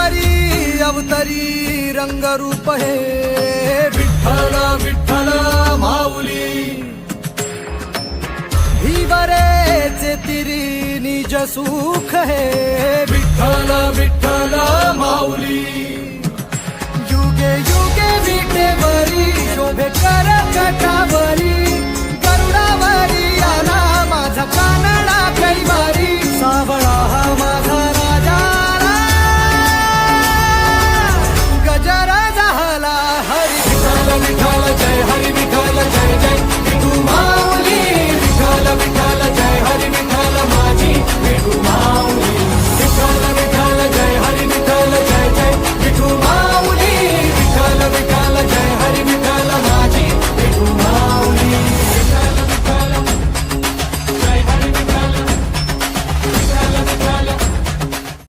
परी अवतरी रंगरूप हे विठ्ठल विठ्ठल माऊली हिवरेचे तिरी निज सुख हे विठ्ठल विठ्ठल माऊली युगे युगे विटेवरी शोभे कर कटावरी गरुडावरी आला माझा कानडा कैवारी